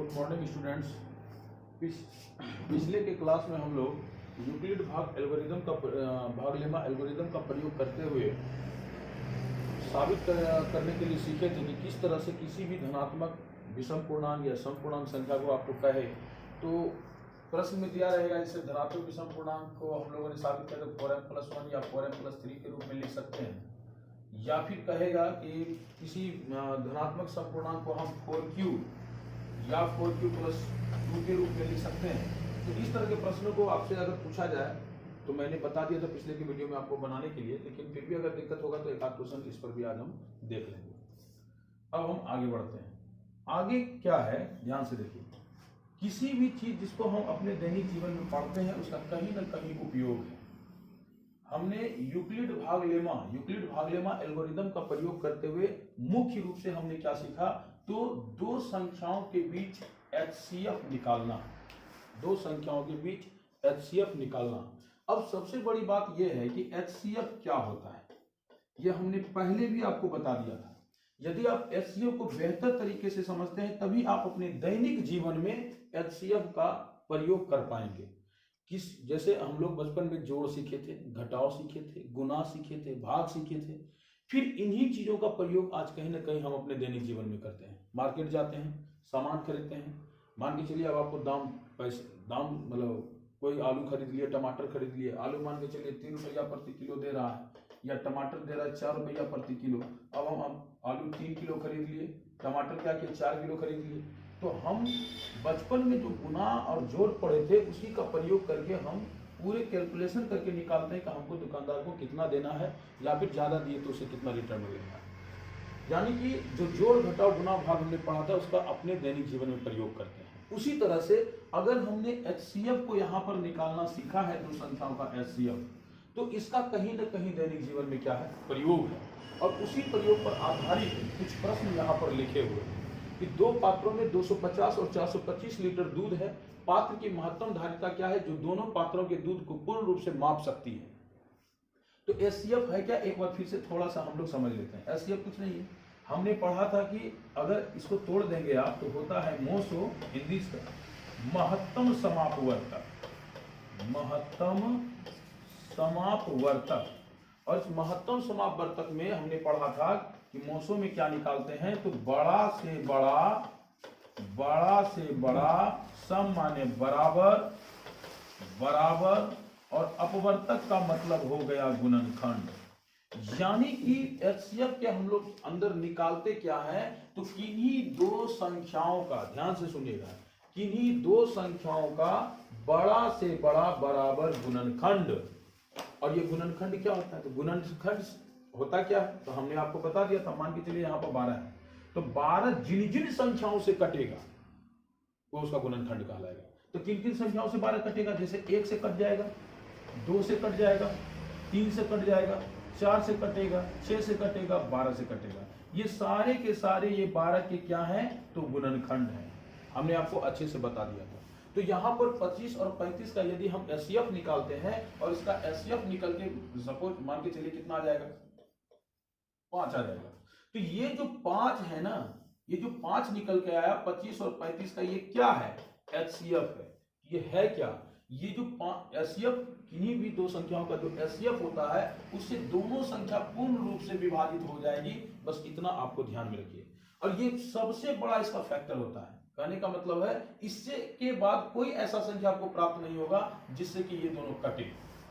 Good morning students. पिछले के class में हम लोग यूक्लिड भाग लेमा एल्गोरिदम का प्रयोग करते हुए साबित करने के लिए सीखे थे कि किस तरह से किसी भी धनात्मक विषम पूर्णांक या सम पूर्णांक संख्या को आपको कहे तो प्रश्न में दिया रहेगा। इसे धनात्मक विषम पूर्णांक को हम लोगों ने साबित किया तो 4m+1 या 4m+3 के रूप में लिख सकते हैं, या फिर कहेगा कि किसी धनात्मक सम पूर्णांक को हम 4q या 4q+2 के रूप में लिख सकते हैं। तो इस तरह के प्रश्नों को आपसे अगर पूछा जाए तो मैंने बता दिया था पिछले की वीडियो में आपको बनाने के लिए, लेकिन फिर भी अगर दिक्कत होगा तो एक आध क्वेश्चन इस पर भी आज हम देख लेंगे। अब हम आगे बढ़ते हैं। आगे क्या है ध्यान से देखिए। किसी भी चीज जिसको हम अपने दैनिक जीवन में पढ़ते हैं उसका कहीं ना कहीं उपयोग है। हमने यूक्लिड भाग लेमा एल्गोरिदम का प्रयोग करते हुए मुख्य रूप से हमने क्या सीखा, तो दो संख्याओं के बीच HCF निकालना। दो संख्याओं के बीच HCF निकालना। अब सबसे बड़ी बात यह है कि HCF क्या होता है, यह हमने पहले भी आपको बता दिया था। यदि आप HCF को बेहतर तरीके से समझते हैं तभी आप अपने दैनिक जीवन में HCF का प्रयोग कर पाएंगे। जैसे हम लोग बचपन में जोड़ सीखे थे, घटाव सीखे थे, गुना सीखे थे, भाग सीखे थे, फिर इन्हीं चीजों का प्रयोग आज कहीं ना कहीं हम अपने दैनिक जीवन में करते हैं। मार्केट जाते हैं, सामान खरीदते हैं, मान के चलिए अब आपको दाम मतलब कोई आलू खरीद लिए, टमाटर खरीद लिए, आलू मान के चलिए 3 रुपया प्रति किलो दे रहा है, या टमाटर दे रहा है 4 रुपया प्रति किलो। अब हम आलू 3 किलो खरीद लिए, टमाटर क्या किया 4 किलो खरीद लिए। तो हम बचपन में जो गुना और जोड़ पढ़े थे उसी का प्रयोग करके हम पूरे कैलकुलेशन करके निकालते हैं कि हमको दुकानदार को कितना देना है, या फिर ज्यादा दिए तो उसे कितना रिटर्न मिलेगा। यानी कि जो जोड़ घटाव गुना भाग हमने पढ़ा था उसका अपने दैनिक जीवन में प्रयोग करते हैं। उसी तरह से अगर हमने HCF को यहाँ पर निकालना सीखा है, दो संख्याओं का HCF, तो इसका कहीं ना कहीं दैनिक जीवन में क्या है, प्रयोग है। और उसी प्रयोग पर आधारित कुछ प्रश्न यहाँ पर लिखे हुए हैं कि दो पात्रों में 250 और 425 लीटर दूध है। पात्र की महत्तम धारिता क्या है जो दोनों पात्रों के दूध को पूर्ण रूप से माप सकती है। तो HCF है क्या, एक बार फिर से थोड़ा सा हम लोग समझ लेते हैं। HCF कुछ नहीं है, हमने पढ़ा था कि अगर इसको तोड़ देंगे आप तो होता है मोसो हिंदी का महत्तम समापवर्तक। महत्तम समापवर्तक। और इस महत्तम समापवर्तक में हमने पढ़ा था कि मोसो में क्या निकालते हैं, तो बड़ा से बड़ा, सम माने बराबर, और अपवर्तक का मतलब हो गया गुणनखंड। यानी कि HCF के हम लोग अंदर निकालते क्या है, तो किन्हीं दो संख्याओं का, ध्यान से सुनिएगा, किन्हीं दो संख्याओं का बड़ा से बड़ा बराबर गुणनखंड। और ये गुणनखंड क्या होता है, तो गुणनखंड होता क्या है, तो हमने आपको बता दिया था। मान के चलिए यहाँ पर 12 है, तो 12 जिन जिन संख्याओं से कटेगा वो उसका गुणनखंड कहलाएगा। तो किन किन संख्याओं से 12 कटेगा, जैसे 1 से कट जाएगा, 2 से कट जाएगा, 3 से कट जाएगा, 4 से कटेगा, 6 से कटेगा, 12 से कटेगा। ये सारे के सारे ये 12 के क्या हैं, तो गुणनखंड है। हमने आपको अच्छे से बता दिया था। तो यहाँ पर 25 और 35 का यदि हम HCF निकालते हैं और इसका HCF निकल के सपोज मान के चलिए कितना आ जाएगा, 5 आ जाएगा। तो ये जो 5 है ना, ये जो 5 निकल के आया 25 और 35 का, ये क्या है, HCF है। ये है क्या, ये जो HCF किन्हीं भी दो संख्याओं का जो HCF होता है उससे दोनों संख्या पूर्ण रूप से विभाजित हो जाएगी। बस इतना आपको ध्यान में रखिए। और ये सबसे बड़ा इसका फैक्टर होता है। कहने का मतलब है इससे के बाद कोई ऐसा संख्या आपको प्राप्त नहीं होगा जिससे कि ये दोनों कटे।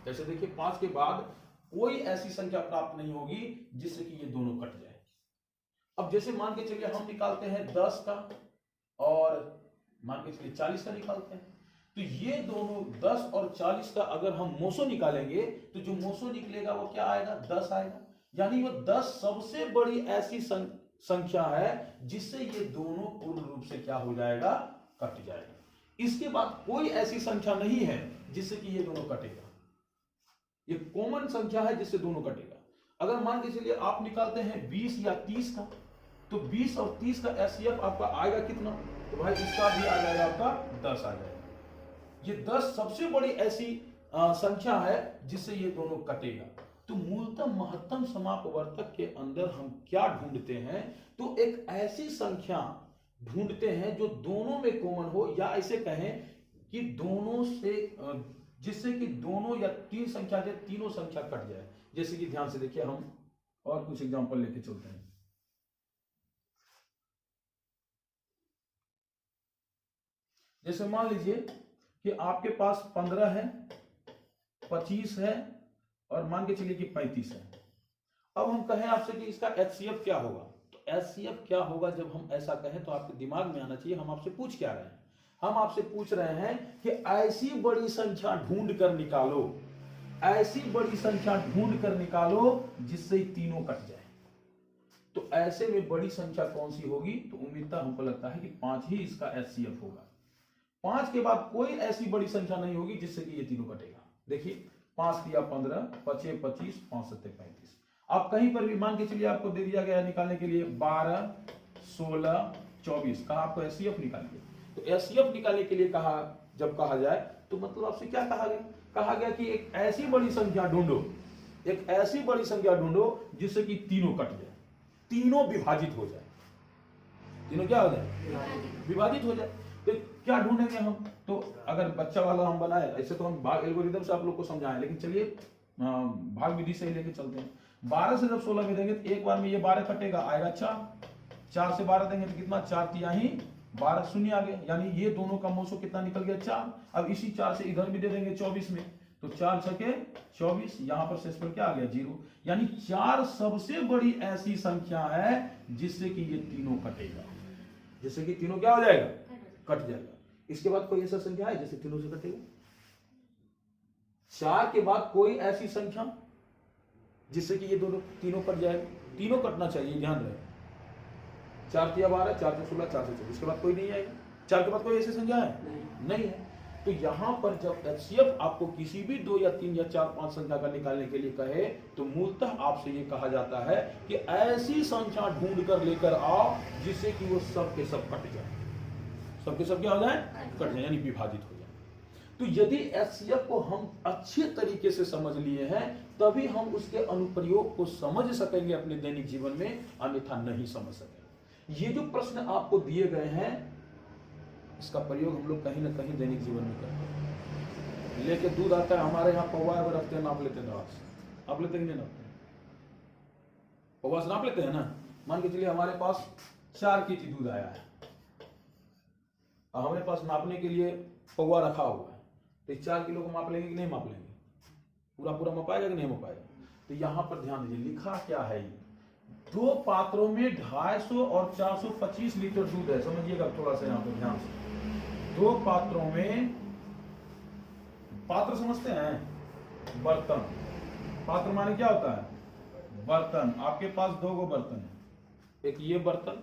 जैसे देखिए 5 के बाद कोई ऐसी संख्या प्राप्त नहीं होगी जिससे कि ये दोनों कट जाए। अब जैसे मान के चलिए हम निकालते हैं 10 का और मान के चलिए 40 का निकालते हैं, तो ये दोनों 10 और 40 का अगर हम मोसो निकालेंगे तो जो मोसो निकलेगा वो क्या आएगा, 10 आएगा। यानी वो 10 सबसे बड़ी ऐसी संख्या है जिससे ये दोनों पूर्ण रूप से क्या हो जाएगा, कट जाएगा। इसके बाद कोई ऐसी संख्या नहीं है जिससे कि ये दोनों कटेगा। ये कॉमन संख्या है जिससे दोनों कटेगा। अगर मान के चलिए आप निकालते हैं 20 या 30 का, तो 20 और 30 का HCF आपका आएगा कितना, तो भाई इसका भी आ जाएगा आपका 10 आ जाएगा। ये 10 सबसे बड़ी ऐसी संख्या है जिससे ये दोनों कटेगा। तो मूलतः महत्तम समापवर्तक के अंदर हम क्या ढूंढते हैं, तो एक ऐसी संख्या ढूंढते हैं जो दोनों में कॉमन हो, या ऐसे कहें कि दोनों से जिससे कि दोनों या तीन संख्या से तीनों संख्या कट जाए। जैसे कि ध्यान से देखिए, हम और कुछ एग्जांपल लेके चलते हैं। जैसे मान लीजिए कि आपके पास 15 है, 25 है और मान के चलिए कि 35 है। अब हम कहें आपसे कि इसका HCF क्या होगा, तो HCF क्या होगा जब हम ऐसा कहें तो आपके दिमाग में आना चाहिए हम आपसे पूछ क्या रहे हैं। हम आपसे पूछ रहे हैं कि ऐसी बड़ी संख्या ढूंढ कर निकालो, ऐसी बड़ी संख्या ढूंढ कर निकालो जिससे तीनों कट जाए। तो ऐसे में बड़ी संख्या कौन सी होगी, तो उम्मीदता हमको लगता है कि 5 ही इसका HCF होगा। 5 के बाद कोई ऐसी बड़ी संख्या नहीं होगी जिससे कि ये तीनों कटेगा। देखिए 5 दिया 15, 5 25, 5 7 35। आप कहीं पर भी मान के चलिए आपको दे दिया गया निकालने के लिए 12, 16, 24 कहा आपको HCF निकालिए। तो HCF निकालने के लिए कहा, जब कहा जाए तो मतलब आपसे क्या कहा गया, कहा गया कि एक ऐसी बड़ी संख्या ढूंढो, एक ऐसी बड़ी संख्या ढूंढो जिससे कि तीनों कट जाए, तीनों विभाजित हो जाए। तीनों क्या हो जाए, विभाजित हो जाए। तो क्या ढूंढेंगे हम, तो अगर बच्चा वाला हम बनाए, ऐसे तो हम भाग एल्गोरिथम से आप लोग को समझाएं, लेकिन चलिए भाग विधि से ही लेके चलते हैं। 12 से जब 16 में देंगे तो एक बार में ये 12 कटेगा, आएगा 4। 4 से 12 देंगे तो कितना, 4 तिया ही 12, शून्य आ गया, यानी ये दोनों का मोसो कितना निकल गया, 4। अब इसी 4 से इधर भी दे देंगे 24 में, तो 4 छके 24, यहां पर शेषफल क्या आ गया, 0। यानी 4 सबसे बड़ी ऐसी संख्या है जिससे कि ये तीनों कटेगा, जिससे कि तीनों क्या हो जाएगा, कट जाएगा। इसके बाद कोई ऐसा संख्या है जिससे तीनों से कटेगा? 4 के बाद कोई ऐसी संख्या जिससे कि ये दोनों तीनों कट जाएगा? तीनों कटना चाहिए, ध्यान रहे। 4 तिया 12, 4 से 16, 4 से 24, इसके बाद कोई नहीं आएगा। 4 के बाद कोई ऐसी संख्या है? नहीं है। तो यहां पर जब HCF आपको किसी भी 2 या 3 या 4 5 संख्या का निकालने के लिए कहे, तो मूलतः आपसे ये कहा जाता है कि ऐसी संख्या ढूंढ कर लेकर आओ जिससे कि वो सब के सब कट जाए, सब के सब क्या हो जाए, कट जाए, यानी विभाजित हो जाए। तो यदि HCF को हम अच्छे तरीके से समझ लिए हैं तभी हम उसके अनुप्रयोग को समझ सकेंगे अपने दैनिक जीवन में, अन्यथा नहीं समझ सकेंगे। ये जो प्रश्न आपको दिए गए हैं इसका प्रयोग हम लोग कहीं ना कहीं दैनिक जीवन में करते हैं। लेके दूध आता है हमारे यहाँ, पौवा रखते हैं, नाप लेते हैं दवा से, आप लेते हैं नहीं नापते हैं? पौवा से नाप लेते हैं ना। मान के चलिए हमारे पास 4 केजी दूध आया है, हमारे पास नापने के लिए पौवा रखा हुआ है, तो 4 किलो को माप लेंगे कि नहीं माप लेंगे? पूरा पूरा मपाएगा कि नहीं मपाएगा? तो यहां पर ध्यान दीजिए, लिखा क्या है, ये 2 पात्रों में 250 और 425 लीटर दूध है। समझिएगा थोड़ा सा यहां पर ध्यान से। 2 पात्रों में, पात्र समझते हैं, बर्तन, पात्र माने क्या होता है, बर्तन। आपके पास 2 गो बर्तन है, एक ये बर्तन,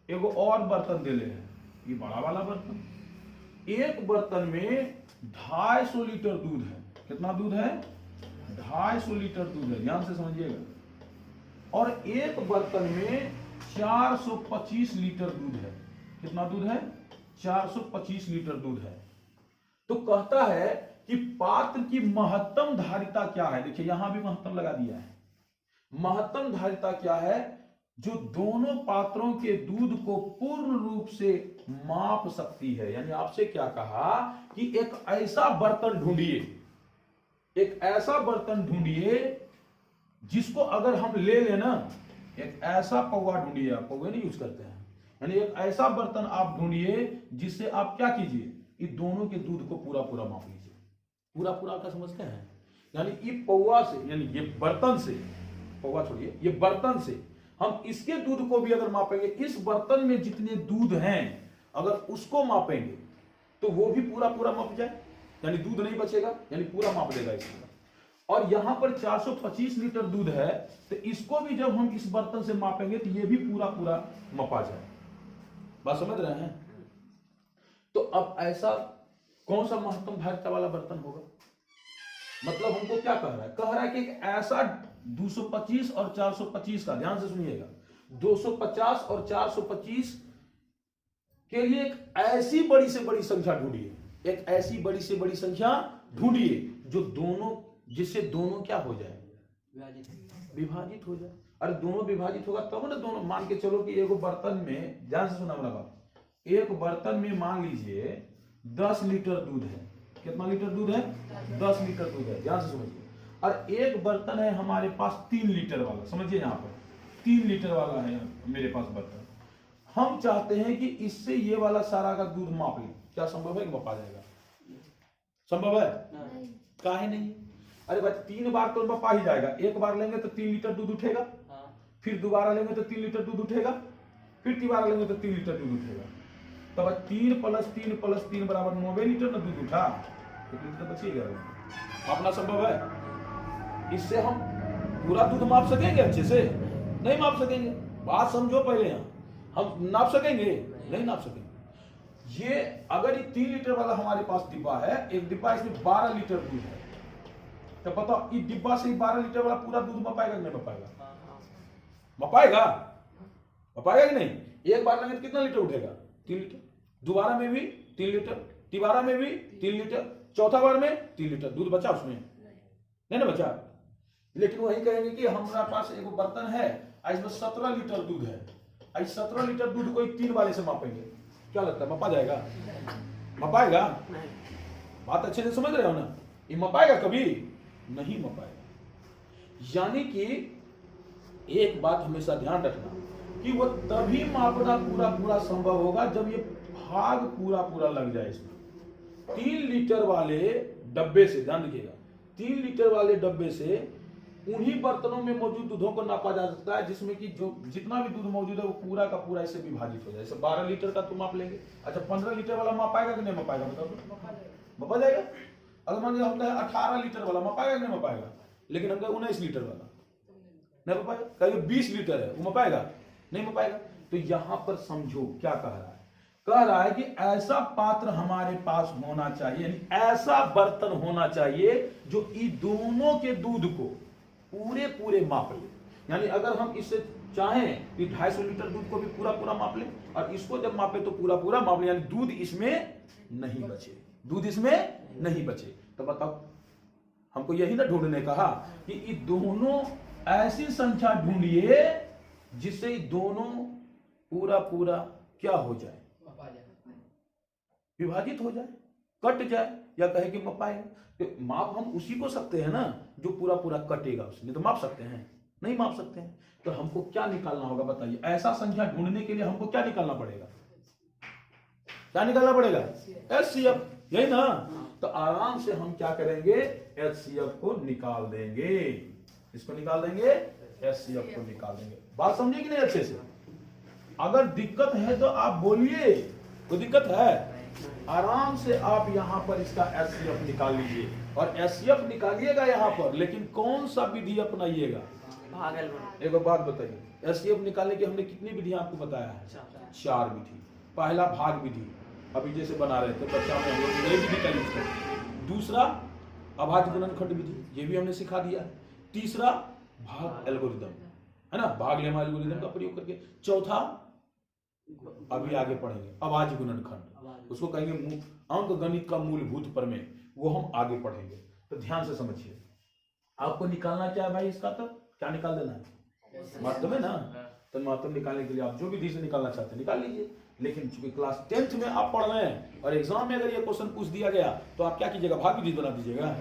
एक और बर्तन दे ले है, ये बड़ा वाला बर्तन। एक बर्तन में 250 लीटर दूध है। कितना दूध है, 250 लीटर दूध है, ध्यान से समझिएगा। और एक बर्तन में 425 लीटर दूध है। कितना दूध है, 425 लीटर दूध है। तो कहता है कि पात्र की महत्तम धारिता क्या है। देखिए यहां भी महत्तम लगा दिया है। महत्तम धारिता क्या है, जो दोनों पात्रों के दूध को पूर्ण रूप से माप सकती है। यानी आपसे क्या कहा कि एक ऐसा बर्तन ढूंढिए, एक ऐसा बर्तन ढूंढिए जिसको अगर हम ले लेना, एक ऐसा पौवा ढूंढिए, आप पौवे नहीं यूज करते हैं, यानी एक ऐसा बर्तन आप ढूंढिए जिससे आप क्या कीजिए, ये दोनों के दूध को पूरा पूरा माप लीजिए। पूरा पूरा का समझते हैं, यानी ये पौवा से, यानी ये बर्तन से, पौवा छोड़िए, ये बर्तन से हम इसके दूध को भी अगर मापेंगे, इस बर्तन में जितने दूध हैं अगर उसको मापेंगे तो वो भी पूरा पूरा माप जाए, यानी दूध नहीं बचेगा, यानी पूरा माप देगा इसका। और यहां पर 425 लीटर दूध है, तो इसको भी जब हम इस बर्तन से मापेंगे तो ये भी पूरा पूरा मपा जाए। बात समझ रहे हैं? तो अब ऐसा कौन सा महत्तम धारिता वाला बर्तन होगा? मतलब हमको क्या कह रहा है, कह रहा है कि एक ऐसा 225 और 425 का, ध्यान से सुनिएगा, 250 और 425 के लिए एक ऐसी बड़ी से बड़ी संख्या ढूंढिए, एक ऐसी बड़ी से बड़ी संख्या ढूंढिए जो दोनों, जिससे दोनों क्या हो जाए, विभाजित हो जाए। अरे दोनों विभाजित होगा तब ना, दोनों मान के चलो कि एगो बर्तन में, ध्यान से सुना मेरा बात, एक बर्तन में मान लीजिए 10 लीटर दूध है। कितना लीटर दूध है? 10 लीटर दूध है, ध्यान से समझिए। और एक बर्तन है हमारे पास 3 लीटर वाला, समझिए यहाँ पर 3 लीटर वाला है मेरे पास बर्तन। हम चाहते हैं कि इससे ये वाला सारा का दूध माप लें। क्या संभव है कि मापा जाएगा? संभव है? काहे नहीं? अरे भाई 3 बार तो मापा ही जाएगा। एक बार लेंगे तो 3 लीटर दूध उठेगा, फिर दोबारा लेंगे तो 3 लीटर दूध उठेगा, फिर तीबारा लेंगे तो 3 लीटर दूध उठेगा। तब 3 + 3 बराबर 90 लीटर ना दूध उठा, कितने लीटर बचेगा? मापना संभव है? इससे हम पूरा दूध माप सकेंगे? अच्छे से नहीं माप सकेंगे। बात समझो पहले। यहाँ हम नाप सकेंगे? नहीं नाप सकेंगे। ये अगर ये 3 लीटर वाला हमारे पास डिब्बा है, एक डिब्बा इसमें 12 लीटर दूध है, तो बताओ इस डिब्बा से 12 लीटर वाला पूरा दूध मपाएगा कि नहीं मपाएगा? मपाएगा? मपाएगा कि नहीं? एक बार लेंगे तो कितना लीटर उठेगा? 3 लीटर। दोबारा में भी 3 लीटर, तिबारा में भी 3 लीटर, चौथा बार में 3 लीटर दूध बचा उसमें? नहीं ना बचा। लेकिन वही कहेंगे कि हमारे पास एक बर्तन है, इसमें 17 लीटर दूध है, 17 लीटर दूध को 3 वाले से मापेंगे, क्या लगता है मपा जाएगा? मपाएगा? बात अच्छे से समझ रहे हो ना? ये मपाएगा कभी? नहीं मपाएगा। यानी कि एक बात हमेशा ध्यान रखना कि वो तभी मापना पूरा संभव होगा जब ये भाग पूरा लग जाए इसमें। 3 लीटर वाले डब्बे से, ध्यान रखिएगा, 3 लीटर वाले डब्बे से उन्हीं बर्तनों में मौजूद दूधों को नापा जा सकता है जिसमें कि जो जितना भी दूध मौजूद है वो पूरा का पूरा इससे विभाजित हो जाए। जैसे 12 लीटर का तो माप लेंगे, अच्छा 15 लीटर वाला मापाएगा कि नहीं मापाएगा? बताओ तो। मपा जाएगा। अगर मान लीजिए हम कहें 18 लीटर वाला मापाएगा कि नहीं मपाएगा? लेकिन हम कहें 19 लीटर वाला, नहीं मपाएगा। कहेंगे 20 लीटर है, वो मपाएगा? नहीं मपाएगा। तो यहां पर समझो क्या कह रहा है। कह रहा है कि ऐसा पात्र हमारे पास होना चाहिए, यानी ऐसा बर्तन होना चाहिए जो इन दोनों के दूध को पूरे माप ले। यानी अगर हम इससे चाहें कि 250 लीटर दूध को भी पूरा माप लें, और इसको जब मापे तो पूरा माप लें, यानी दूध इसमें नहीं बचे, दूध इसमें नहीं बचे। तो बताओ, हमको यही ना ढूंढने कहा कि ये दोनों ऐसी संख्या ढूंढिए जिससे ये दोनों पूरा क्या हो जाए? विभाजित हो जाए, कट जाए, या कहे कि मपाए। तो माप हम उसी को सकते हैं ना जो पूरा कटेगा उसमें, तो माप सकते हैं? नहीं माप सकते हैं। तो हमको क्या निकालना होगा बताइए? ऐसा संख्या ढूंढने के लिए हमको क्या निकालना पड़ेगा? क्या निकालना पड़ेगा? HCF, यही ना? तो आराम से हम क्या करेंगे? HCF को निकाल देंगे। इसको निकाल देंगे, HCF को निकाल देंगे। बात समझे कि नहीं अच्छे से? अगर दिक्कत है तो आप बोलिए, कोई दिक्कत है? आराम से आप यहां पर इसका HCF निकाल लीजिए, और HCF निकालिएगा यहां पर, लेकिन कौन सा विधि अपनाइएगा? एक बात बताइए, HCF निकालने की हमने कितनी विधि आपको बताया है? 4 विधि। पहला भाग विधि, अभी जैसे बना रहे थे बच्चा में हम लोग यही विधि का यूज करते। दूसरा अभाज्य गुणनखंड विधि, ये भी हमने सिखा दिया। तीसरा भाग एल्गोरिदम, है ना, भाग लेमा एल्गोरिदम का प्रयोग करके। चौथा अभी आगे पढ़ेंगे अभाज्य गुणनखंड, उसको कहेंगे अंक गणित का मूलभूत प्रमेय, वो हम आगे पढ़ेंगे। तो ध्यान से समझिए, आपको निकालना क्या है भाई? इसका तो क्या निकाल देना है? माध्यम है ना? तो माध्यम निकालने के लिए आप जो विधि से निकालना चाहते हैं निकाल लीजिए। लेकिन चूंकि क्लास 10th में आप पढ़ रहे हैं और एग्जाम में अगर ये क्वेश्चन पूछ दिया गया तो आप क्या कीजिएगा? भाग विधि बना दीजिएगा।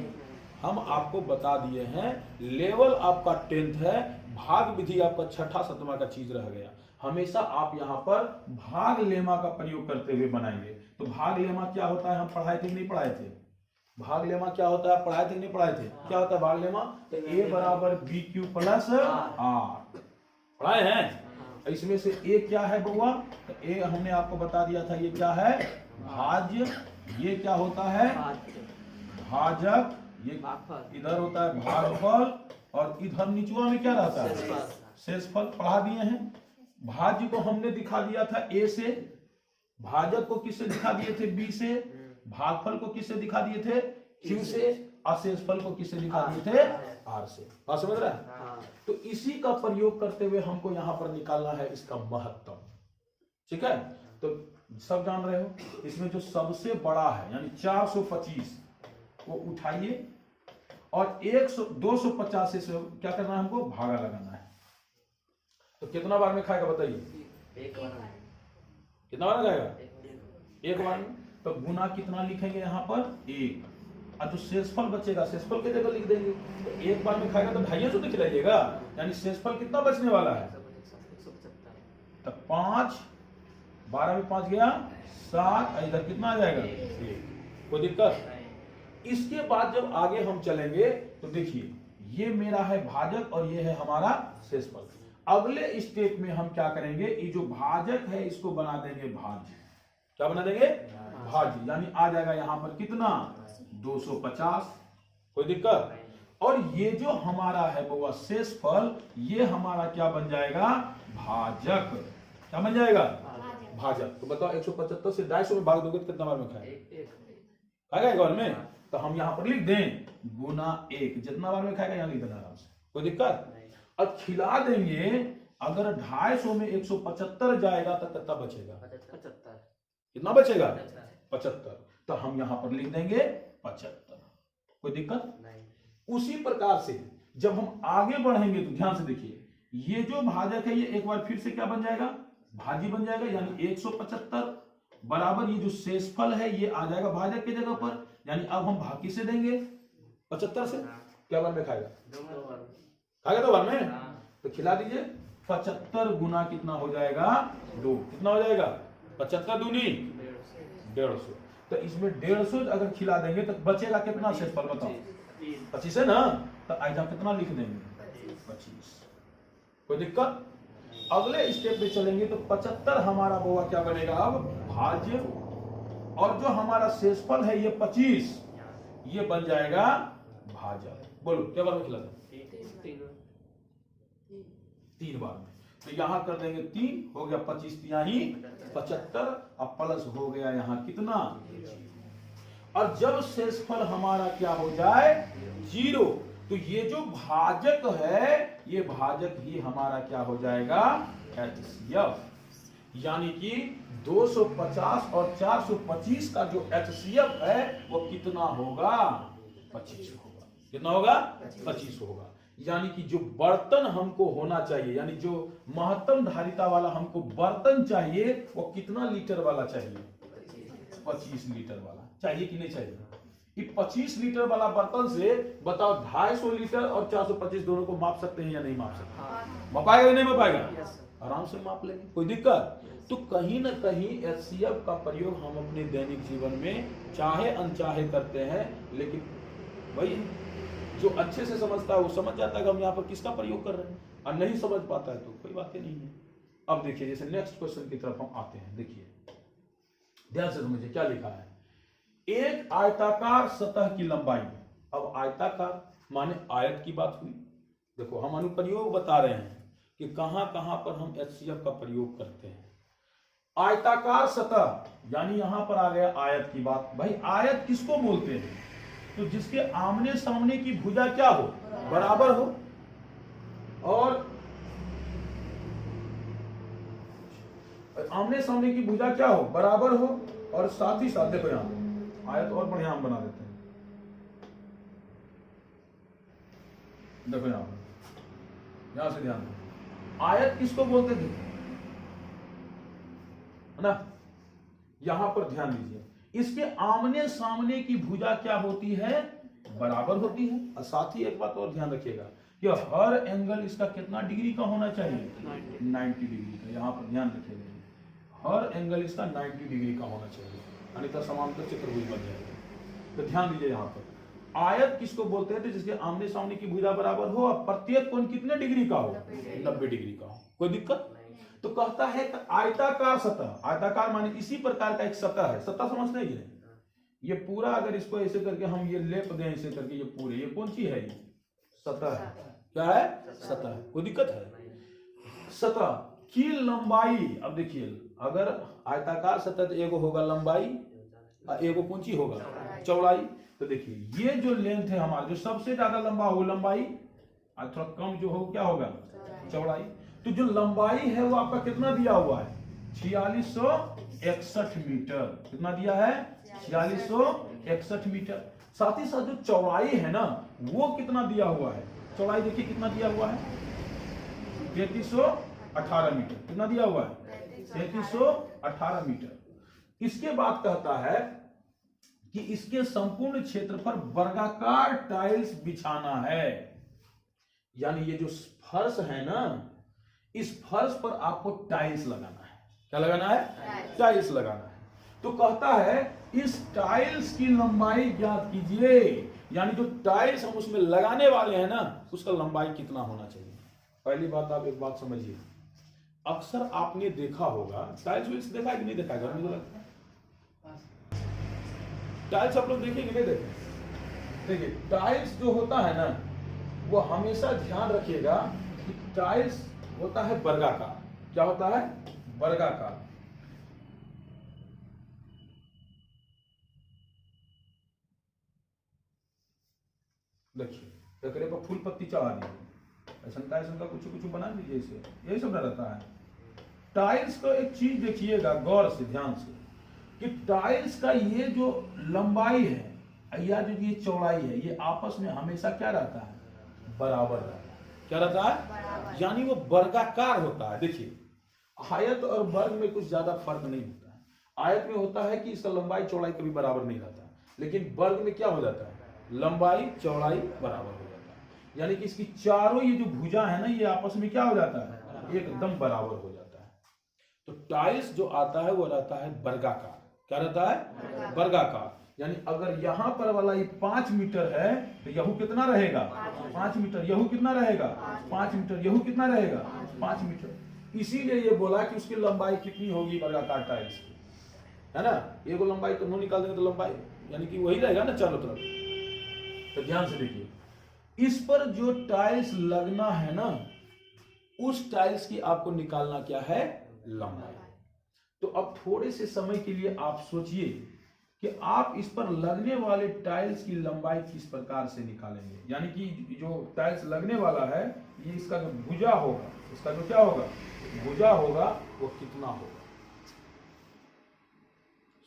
हम आपको बता दिए हैं, लेवल आपका 10th है, भाग विधि आपका 6ठा 7वां का चीज रह गया। हमेशा आप यहाँ पर भाग लेमा का प्रयोग करते हुए बनाएंगे। तो भाग लेमा क्या होता है? हम पढ़ाए थे कि नहीं पढ़ाए थे? भाग लेमा क्या होता है? पढ़ाए थे कि नहीं पढ़ाए थे? क्या होता है भाग लेमा? तो A बराबर BQ प्लस R पढ़ाए हैं। इसमें से A क्या है बउआ? तो A हमने आपको बता दिया था, ये क्या है? भाज्य। ये क्या होता है? भाजक। ये इधर होता है भागफल, और इधर निचुआ में क्या रहता है? शेषफल। पढ़ा दिए हैं। भाज्य को हमने दिखा दिया था A से, भाजक को किससे दिखा दिए थे? B से, भागफल को किससे दिखा दिए थे? Q से, और शेषफल को किससे दिखा दिए थे? R से। बात समझ रहा है? तो इसी का प्रयोग करते हुए हमको यहां पर निकालना है इसका महत्तम। ठीक है? तो सब जान रहे हो, इसमें जो सबसे बड़ा है यानी 425 वो उठाइए, और 250 से क्या करना है? हमको भागा लगाना है। तो कितना बार में खाएगा बताइए? एक बार। कितना बार में खाएगा? एक बार में, तो गुना कितना लिखेंगे यहाँ पर 1, और जो शेषफल बचेगा शेषफल की जगह लिख देंगे। तो एक बार में खाएगा तो 250 तो खिलाइएगा, यानी शेषफल कितना बचने वाला है, तो 5, 12 में 5 गया 7, इधर कितना आ जाएगा 1। कोई दिक्कत? इसके बाद जब आगे हम चलेंगे तो देखिए ये मेरा है भाजक और ये है हमारा शेषफल। अगले स्टेप में हम क्या करेंगे, ये जो भाजक है इसको बना देंगे भाज्य। क्या बना देंगे? भाज्य, यानी आ जाएगा यहाँ पर कितना 250। कोई दिक्कत? और ये जो हमारा है वो शेषफल, ये हमारा क्या बन जाएगा, भाजक। क्या बन जाएगा? भाजक। तो बताओ 175 से 250 में भाग दोगे तो कितना बार में खाएगा? एक बार में। तो हम यहाँ पर लिख दें गुना 1, जितना बार में खाएगा यहाँ लिख देना आराम से। कोई दिक्कत? अब खिला देंगे, अगर 250 में 175 जाएगा तो कितना बचेगा? 75। कितना बचेगा? 75। तो हम यहाँ पर लिख देंगे 75। कोई दिक्कत नहीं। उसी प्रकार से जब हम आगे बढ़ेंगे तो ध्यान से देखिए, ये जो भाजक है ये एक बार फिर से क्या बन जाएगा, भाजी बन जाएगा, यानी 175 बराबर ये जो शेषफल है ये आ जाएगा भाजक की जगह पर, यानी अब हम भाग किसे देंगे 75 से। क्या बार में खाएगा? खाएगा 2 बार में। तो खिला दीजिए, 75 गुना कितना हो जाएगा 2, कितना हो जाएगा 75 दूनी 150। तो इसमें 150 अगर खिला देंगे तो बचेगा कितना शेषफल बताओ? 25 है ना। तो ऐसा कितना लिख देंगे 25। कोई दिक्कत? अगले स्टेप पे चलेंगे तो 75 हमारा बोआ क्या बनेगा अब भाज्य, और जो हमारा शेषफल है ये 25, ये बन जाएगा भाजक। बोलो क्या बार में खिला दें? 3 बार में। तो यहां कर देंगे 3, हो गया 25 तिहाई 75, अब प्लस हो गया यहाँ कितना, और जब शेषफल हमारा क्या हो जाए 0, तो ये जो भाजक है ये भाजक ही हमारा क्या हो जाएगा HCF, यानी कि 250 और 425 का जो HCF है वो कितना होगा 25 होगा। कितना होगा 25 होगा। यानी कि जो बर्तन हमको होना चाहिए, यानी जो महत्तम धारिता वाला हमको बर्तन चाहिए वो कितना लीटर वाला चाहिए, 25 लीटर वाला चाहिए कि नहीं चाहिए? ये 25 लीटर वाला बर्तन से बताओ 250 लीटर और 425 दोनों को माप सकते हैं या नहीं माप सकते? मापाएगा या नहीं मापाएगा? आराम से माप लेंगे, कोई दिक्कत? तो कहीं ना कहीं HCF का प्रयोग हम अपने दैनिक जीवन में चाहे अनचाहे करते हैं, लेकिन भाई जो अच्छे से समझता है वो समझ जाता है कि हम यहाँ पर किसका प्रयोग कर रहे हैं, और नहीं समझ पाता है तो कोई बात ही नहीं है। अब देखिए जैसे नेक्स्ट क्वेश्चन की तरफ हम आते हैं। देखिए ध्यान से समझिए क्या लिखा है, एक आयताकार सतह की लंबाई। अब आयताकार माने आयत की बात हुई। देखो हम अनुप्रयोग बता रहे हैं कि कहां कहां पर हम HCF का प्रयोग करते हैं। आयताकार सतह यानी यहां पर आ गया आयत की बात। भाई आयत किसको बोलते हैं? तो जिसके आमने सामने की भुजा क्या हो, बराबर हो, और आमने सामने की भुजा क्या हो, बराबर हो, और साथ ही साथ देखो यहां आयत और बढ़िया हम बना देते हैं। देखो यहां से ध्यान दो, आयत किसको बोलते थे, है ना? यहां पर ध्यान दीजिए, इसके आमने सामने की भुजा क्या होती है, बराबर होती है। और साथ ही एक बात और ध्यान रखिएगा कि हर एंगल इसका कितना डिग्री का होना चाहिए, 90 डिग्री का। यहां पर ध्यान रखिएगा, हर एंगल इसका 90 डिग्री का होना चाहिए, अन्यथा समांतर चतुर्भुज बन जाएगा। तो ध्यान दीजिए, यहां पर आयत किसको बोलते हैं, तो जिसके आमने सामने की भुजा बराबर हो और प्रत्येक कोण कितने डिग्री का हो, 90 डिग्री का हो। कोई दिक्कत? तो कहता है कि आयताकार सतह, आयताकार माने इसी प्रकार का एक सतह है। सतह समझते हैं कि नहीं? ये पूरा अगर इसको ऐसे करके हम ये लेप दें ऐसे करके, ये पूरे, ये कौन सी है, ये सतह है। क्या है? सतह है। कोई दिक्कत है? सतह की लंबाई, अब देखिए अगर आयताकार सतह तो एगो होगा लंबाई और एगो कौन सी होगा, चौड़ाई। तो देखिए ये जो लेंथ है हमारा, जो सबसे ज्यादा लंबा हो लंबाई, और थोड़ा कम जो हो क्या होगा, चौड़ाई। तो जो लंबाई है वो आपका कितना दिया हुआ है, 4661 मीटर। कितना दिया है, 4661 मीटर। साथ ही साथ जो चौड़ाई है ना वो कितना दिया हुआ है, चौड़ाई देखिए कितना दिया हुआ है, 3318 मीटर। कितना दिया हुआ है, 3318 मीटर। इसके बाद कहता है कि इसके संपूर्ण क्षेत्र पर वर्गाकार टाइल्स बिछाना है। यानी ये जो फर्श है ना, इस फर्श पर आपको टाइल्स लगाना है। क्या लगाना है? टाइल्स लगाना है। तो कहता है इस टाइल्स की लंबाई ज्ञात कीजिए। यानी जो टाइल्स हम उसमें लगाने वाले हैं ना, उसका लंबाई कितना होना चाहिए। पहली बात आप एक बात समझिए, अक्सर आपने देखा होगा, टाइल्स विल्स देखा है कि नहीं देखा? घर में जो लगता है टाइल्स आप लोग देखेंगे नहीं देखें? देखिए टाइल्स जो होता है ना, वो हमेशा ध्यान रखिएगा कि टाइल्स होता है वर्गाकार। क्या होता है? वर्गाकार। देखिए एकरे पर फूल पत्ती चढ़ा दीजिए, ऐसा का कुछ कुछ बना लीजिए, इसे यही सब रहता है। टाइल्स का एक चीज देखिएगा गौर से, ध्यान से, कि टाइल्स का ये जो लंबाई है या जो ये चौड़ाई है, ये आपस में हमेशा क्या रहता है? बराबर रहता है। क्या रहता है? यानी वो वर्गाकार होता है। देखिए आयत और वर्ग में कुछ ज्यादा फर्क नहीं होता है। आयत में होता है कि इसका लंबाई चौड़ाई कभी बराबर नहीं रहता, लेकिन वर्ग में क्या हो जाता है? लंबाई चौड़ाई बराबर हो जाता है। यानी कि इसकी चारों ये जो भुजा है ना, ये आपस में क्या हो जाता है? एकदम बराबर हो जाता है। तो टाइल्स जो आता है वो रहता है वर्गाकार। क्या रहता है? वर्गाकार। यानी अगर यहां पर वाला ये 5 मीटर है तो यहू कितना रहेगा? 5 मीटर। यहू कितना रहेगा? 5 मीटर। यहू कितना रहेगा? 5 मीटर। इसीलिए ये बोला कि उसकी लंबाई कितनी होगी वर्गाकार टाइल्स की, है ना? ये को लंबाई तो मुंह निकाल देंगे तो लंबाई यानी कि वही रहेगा ना चारों तरफ। तो ध्यान से देखिए, इस पर जो टाइल्स लगना है ना, उस टाइल्स की आपको निकालना क्या है? लंबाई। तो अब थोड़े से समय के लिए आप सोचिए कि आप इस पर लगने वाले टाइल्स की लंबाई किस प्रकार से निकालेंगे। यानी कि जो टाइल्स लगने वाला है, ये इसका जो भुजा होगा, इसका जो क्या होगा? भुजा होगा, वो कितना होगा?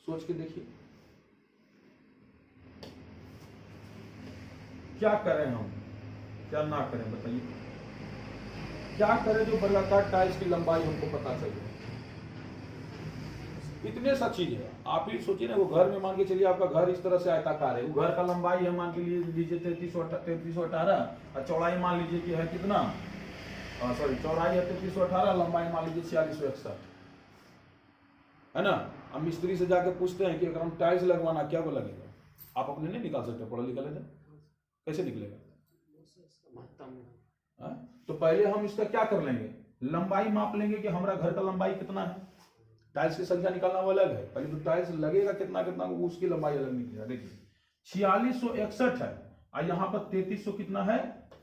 सोच के देखिए। क्या करें हम, क्या ना करें, बताइए। क्या करें जो वर्गाकार टाइल्स की लंबाई हमको पता चले। इतने सा चीज है, आप ही सोचिए ना, वो घर में मान के चलिए आपका घर इस तरह से आयताकार है, वो घर का लंबाई है मान के लीजिए 3318 और चौड़ाई मान लीजिए कि है कितना, सॉरी चौड़ाई है 3318, लंबाई मान लीजिए 4661, है ना? हम मिस्त्री से जाके पूछते हैं कि अगर हम टाइल्स लगवाना क्या वो लगेगा, आप अपने नहीं निकाल सकते, पढ़ा लिखा लेते कैसे निकलेगा? तो पहले हम इसका क्या कर लेंगे? लंबाई माप लेंगे कि हमारा घर का लंबाई कितना है। टाइल्स की संख्या निकालना वो अलग है, पहले तो टाइल्स लगेगा कितना कितना, उसकी लंबाई अलग निकलेगा। देखिए 4661 है और यहाँ पर 3300 कितना है?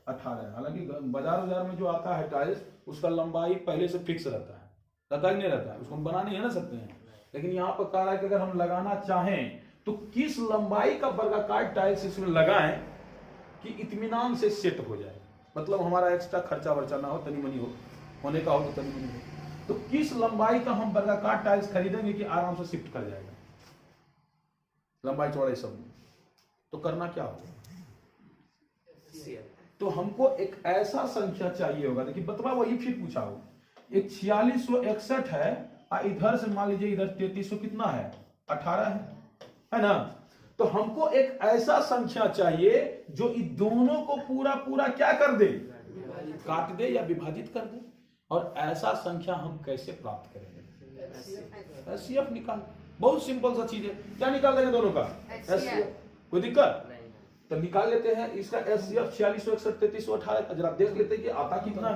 18 है। हालांकि बाजार में जो आता है टाइल्स, उसका लंबाई पहले से फिक्स रहता है, रहता ही नहीं रहता है, उसको हम बना नहीं है ना सकते हैं। लेकिन यहाँ पर कह रहा है कि अगर हम लगाना चाहें तो किस लंबाई का वर्गाकार टाइल्स इसमें लगाएं कि इत्मीनान से सेट हो जाए, मतलब हमारा एक्स्ट्रा खर्चा वर्चा ना हो, तनी मनी हो, होने का हो तो तनी मनी हो। तो किस लंबाई का हम वर्गाकार टाइल्स खरीदेंगे कि आराम से शिफ्ट कर जाएगा, लंबाई चौड़ाई सब। तो करना क्या होगा? तो हमको एक ऐसा संख्या चाहिए होगा। देखिए बतवा वही फिर पूछा हो, एक 4661 है और इधर से मान लीजिए इधर 3300 कितना है? 18 है ना? तो हमको एक ऐसा संख्या चाहिए जो इन दोनों को पूरा पूरा क्या कर दे? काट दे या विभाजित कर दे। और ऐसा संख्या हम कैसे प्राप्त करेंगे? एचसीएफ निकाल, बहुत सिंपल सा चीज है। क्या निकाल देंगे दोनों का? एचसीएफ। कोई दिक्कत? तो निकाल लेते हैं इसका एचसीएफ 4661 3318 जरा देख लेते हैं कि आता कितना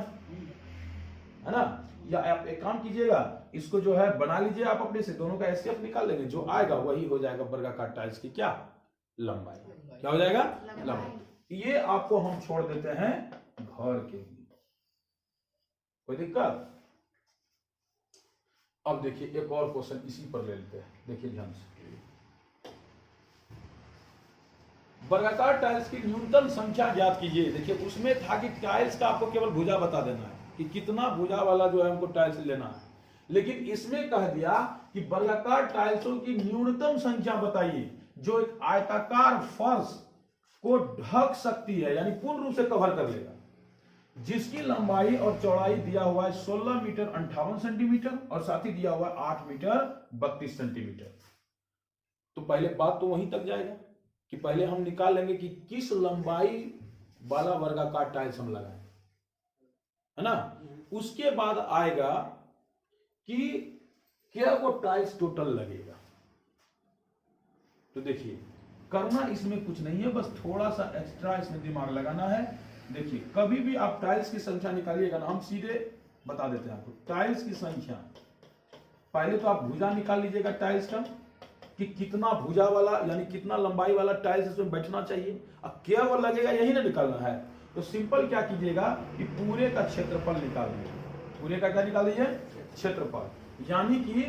है ना? या आप एक काम कीजिएगा, इसको जो है बना लीजिए आप अपने से, दोनों का एचसीएफ निकाल लेंगे, जो आएगा वही हो जाएगा वर्गाकार टाइल्स की क्या लंबाई। क्या हो जाएगा? लंबाई। ये आपको हम छोड़ देते हैं घर के लिए, कोई दिक्कत? अब देखिए एक और क्वेश्चन इसी पर ले लेते हैं, देखिए ध्यान से। वर्गाकार टाइल्स की न्यूनतम संख्या ज्ञात कीजिए। देखिए उसमें था कि टाइल्स का आपको केवल भुजा बता देना है कि कितना भुजा वाला जो है हमको टाइल्स लेना है, लेकिन इसमें कह दिया कि वर्गाकार टाइल्सों की न्यूनतम संख्या बताइए जो एक आयताकार फर्श को ढक सकती है, यानी पूर्ण रूप से कवर कर लेगा, जिसकी लंबाई और चौड़ाई दिया हुआ है 16 मीटर 58 सेंटीमीटर और साथ ही दिया हुआ है 8 मीटर 32 सेंटीमीटर। तो पहले बात तो वहीं तक जाएगा कि पहले हम निकाल लेंगे कि किस लंबाई वाला वर्गाकार टाइल्स हम लगाएं, है ना। उसके बाद आएगा कि क्या वो टाइल्स टोटल लगेगा। तो देखिए करना इसमें कुछ नहीं है, बस थोड़ा सा एक्स्ट्रा इसमें दिमाग लगाना है। देखिए कभी भी आप टाइल्स की संख्या निकालिएगा ना, हम सीधे बता देते हैं आपको टाइल्स की संख्या। पहले तो आप भुजा निकाल लीजिएगा टाइल्स का कि कितना भुजा वाला यानी कितना लंबाई वाला टाइल्स इसमें बैठना चाहिए। अब क्या वो लगेगा यही ना निकालना है। तो सिंपल क्या कीजिएगा कि पूरे का क्षेत्रफल निकाल दीजिए। पूरे का क्या निकाल दीजिए? क्षेत्रफल। यानी कि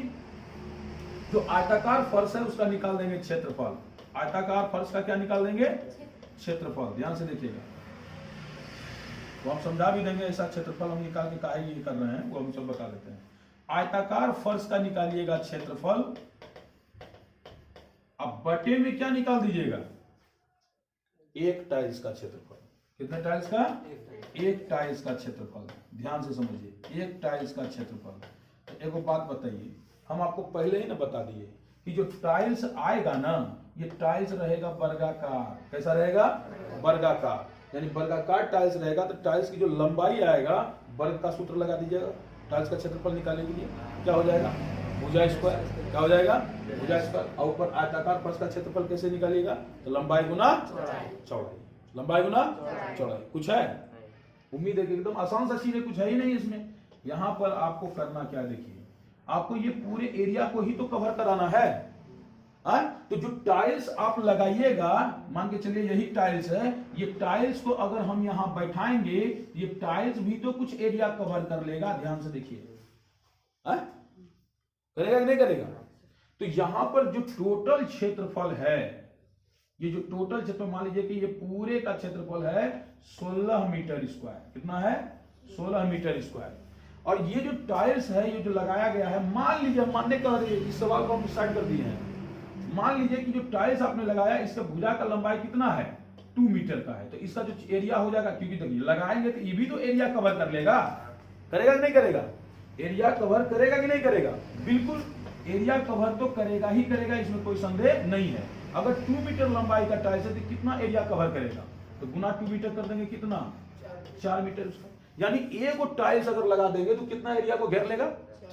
जो आयताकार फर्श है उसका निकाल देंगे क्षेत्रफल। आयताकार फर्श का क्या निकाल देंगे? क्षेत्रफल। ध्यान से देखिएगा, तो हम समझा भी देंगे ऐसा क्षेत्रफल हम निकाल के काहे ये कर रहे हैं वो हम सब बता देते हैं। आयताकार फर्श का निकालिएगा क्षेत्रफल। अब बटे में क्या निकाल दीजिएगा? एक टाइल्स का क्षेत्रफल। कितने टाइल्स का? एक टाइल्स का क्षेत्रफल। ध्यान से समझिए, एक टाइल्स का क्षेत्रफल। तो एक बात बताइए, हम आपको पहले ही ना बता दिए कि जो टाइल्स आएगा ना, ये टाइल्स रहेगा वर्गाकार। कैसा रहेगा? वर्गाकार। यानी वर्गाकार टाइल्स रहेगा तो टाइल्स की जो लंबाई आएगा, वर्ग का सूत्र लगा दीजिएगा, टाइल्स का क्षेत्रफल निकालने के लिए क्या हो जाएगा? भुजा स्क्वायर। क्या हो जाएगा? भुजा स्क्वायर। और ऊपर आयताकार फर्श का क्षेत्रफल कैसे निकालिएगा? तो लंबाई गुना चौड़ाई। लंबाई गुना चौड़ाई। कुछ है? उम्मीद है कि एकदम आसान सा चीज है, कुछ है ही नहीं इसमें। यहां पर आपको करना क्या, देखिए आपको ये पूरे एरिया को ही तो कवर कराना है। तो जो टाइल्स आप लगाइएगा, मान के चलिए यही टाइल्स है, ये टाइल्स को अगर हम यहां बैठाएंगे, ये टाइल्स भी तो कुछ एरिया कवर कर लेगा। ध्यान से देखिए, करेगा कि नहीं करेगा? तो यहां पर जो टोटल क्षेत्रफल है, ये जो टोटल क्षेत्रफल मान लीजिए कि ये पूरे का क्षेत्रफल है 16 मीटर स्क्वायर। कितना है? 16 मीटर स्क्वायर। और ये जो टाइल्स है, ये जो लगाया गया है, मान लीजिए, मानने का इस सवाल को हम डिसाइड कर दिए हैं, मान लीजिए कि जो टाइल्स आपने लगाया इसका भुजा का लंबाई कितना है? 2 मीटर का है। तो इसका जो एरिया हो जाएगा, क्योंकि देखिए लगाएंगे तो ये भी तो एरिया कवर कर लेगा। करेगा कि नहीं करेगा? एरिया कवर करेगा कि नहीं करेगा? बिल्कुल एरिया कवर तो करेगा ही करेगा, इसमें कोई संदेह नहीं है। अगर 2 मीटर लंबाई का टाइल्स है तो कितना एरिया कवर करेगा? तो गुना 2 मीटर कर देंगे, कितना? 4 मीटर उसका। यानी एक वो टाइल्स अगर लगा देंगे तो कितना एरिया को घेर लेगा?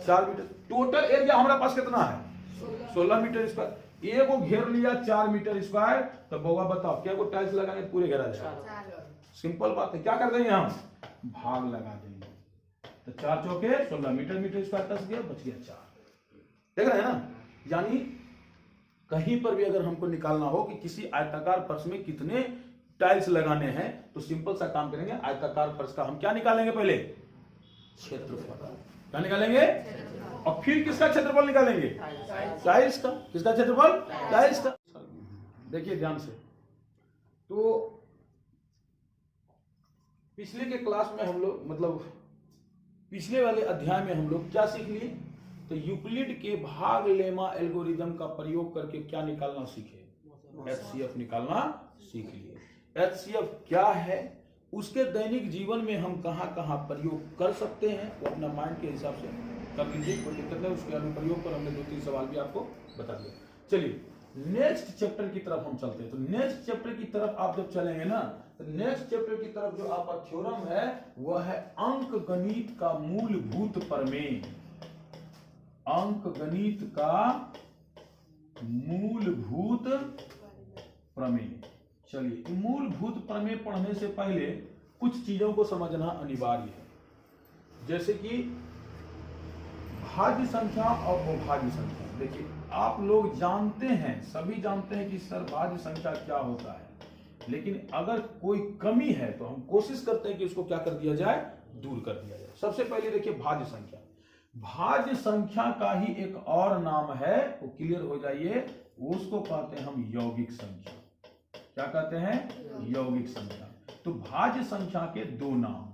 4 मीटर। टोटल एरिया हमारे पास कितना है? 16 मीटर स्क्वायर। एक को घेर लिया 4 मीटर स्क्वायर, तो बउआ बताओ क्या को टाइल्स लगाने पूरे घेरा जाएगा? सिंपल बात है। क्या कर देंगे हम? भाग लगा देंगे। तो 4 चौके 16 मीटर, मीटर स्क्वायर 10 गया, बच गया 4। देख रहे हैं ना? यानी कहीं पर भी अगर हमको निकालना हो कि किसी आयताकार फर्श में कितने टाइल्स लगाने हैं, तो सिंपल सा काम करेंगे। आयताकार फर्श का हम क्या निकालेंगे? पहले क्षेत्रफल। क्या निकालेंगे? और फिर किसका क्षेत्रफल निकालेंगे? टाइल्स का। किसका क्षेत्रफल? टाइल्स का। देखिए ध्यान से, तो पिछले के क्लास में हम लोग, मतलब पिछले वाले अध्याय में हम लोग क्या सीख लिए? तो यूक्लिड के भाग लेमा एल्गोरिदम का प्रयोग करके क्या निकालना सीखे? HCF निकालना सीख लिए। HCF क्या है, उसके दैनिक जीवन में हम कहां कहां प्रयोग कर सकते हैं, वो अपना माइंड के हिसाब से कर लीजिए, कोई दिक्कत नहीं। उसके अनुप्रयोग पर हमने 2-3 सवाल भी आपको बता दिया। चलिए नेक्स्ट चैप्टर की तरफ हम चलते हैं। तो नेक्स्ट चैप्टर की तरफ आप जब चलेंगे ना, तो नेक्स्ट चैप्टर की तरफ जो आपका थ्योरम है वह है अंक गणित का मूलभूत प्रमेय। अंक गणित का मूलभूत प्रमेय। चलिए, मूलभूत प्रमेय पढ़ने से पहले कुछ चीजों को समझना अनिवार्य है, जैसे कि भाज्य संख्या और अभाज्य संख्या। देखिए आप लोग जानते हैं, सभी जानते हैं कि सर भाज्य संख्या क्या होता है, लेकिन अगर कोई कमी है तो हम कोशिश करते हैं कि उसको क्या कर दिया जाए? दूर कर दिया जाए। सबसे पहले देखिए भाज्य संख्या। भाज्य संख्या का ही एक और नाम है, वो क्लियर हो जाइए, उसको कहते हैं हम यौगिक संख्या। क्या कहते हैं? यौगिक संख्या। तो भाज्य संख्या के 2 नाम,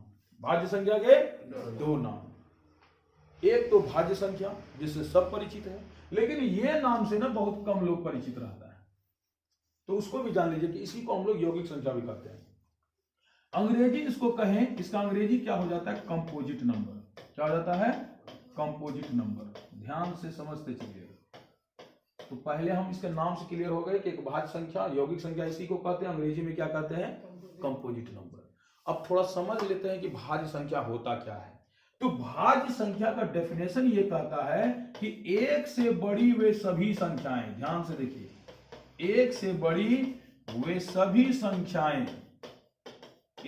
भाज्य संख्या के 2 नाम। एक तो भाज्य संख्या जिससे सब परिचित है, लेकिन ये नाम से ना बहुत कम लोग परिचित रहता है, तो उसको भी जान लीजिए कि इसी को हम लोग यौगिक संख्या भी कहते हैं। अंग्रेजी इसको कहें, इसका अंग्रेजी क्या हो जाता है? Composite number. क्या हो जाता है? Composite number. ध्यान से समझते चलिए। तो तो पहले हम इसके नाम से क्लियर हो गए कि एक भाज्य संख्या, यौगिक संख्या इसी को कहते हैं, अंग्रेजी में क्या कहते हैं, कंपोजिट नंबर। अब थोड़ा समझ लेते हैं कि भाज्य संख्या होता क्या है। तो भाज्य संख्या का डेफिनेशन ये कहता है कि एक से बड़ी वे सभी संख्याएं, ध्यान से देखिए, एक से बड़ी वे सभी संख्याएं,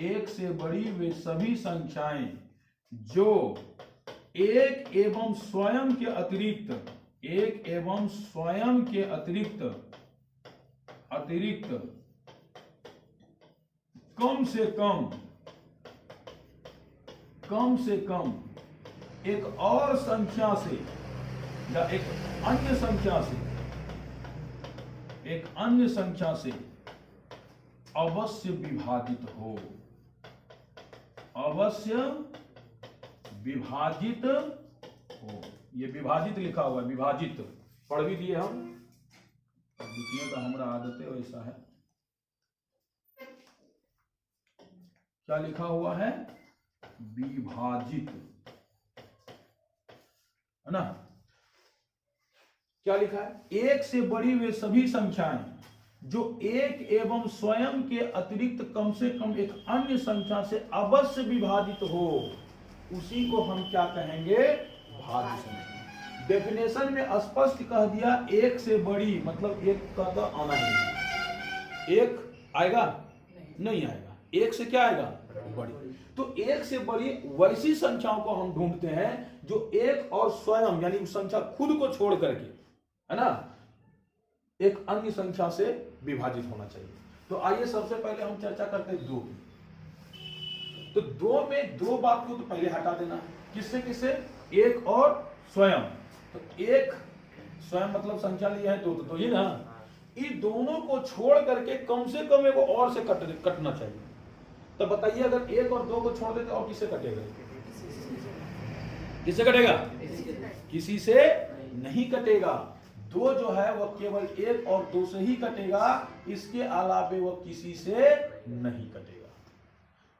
एक से बड़ी वे सभी संख्याएं जो एक एवं स्वयं के अतिरिक्त, एक एवं स्वयं के अतिरिक्त कम से कम एक और संख्या से या एक अन्य संख्या से अवश्य विभाजित हो, अवश्य विभाजित हो। ये विभाजित लिखा हुआ है, विभाजित पढ़ भी दिए हम, लिखने का हमारा आदत है वैसा है। क्या लिखा हुआ है, विभाजित, है ना। क्या लिखा है, एक से बड़ी वे सभी संख्याएं जो एक एवं स्वयं के अतिरिक्त कम से कम एक अन्य संख्या से अवश्य विभाजित हो, उसी को हम क्या कहेंगे, भाज्य संख्या। डेफिनेशन में स्पष्ट कह दिया, एक से बड़ी मतलब एक का तो आना ही, एक आएगा नहीं आएगा, एक से क्या आएगा, बड़ी। तो एक से बड़ी वैसी संख्याओं को हम ढूंढते हैं जो एक और स्वयं यानी उस संख्या खुद को छोड़ करके, है ना, एक अन्य संख्या से विभाजित होना चाहिए। तो आइए सबसे पहले हम चर्चा करते हैं दो की। तो दो में दो बात को तो पहले हटा देना, किससे किससे, एक और स्वयं। तो एक स्वयं मतलब संख्या लिया है दो, तो ये ना, इन दोनों को छोड़ करके कम से कम एक और से कटना चाहिए। तो बताइए, अगर एक और दो को छोड़ देते और किससे कटेगा, किससे कटेगा, किसी से नहीं कटेगा। दो जो है वह केवल एक और दो से ही कटेगा, इसके अलावे वह किसी से नहीं कटेगा।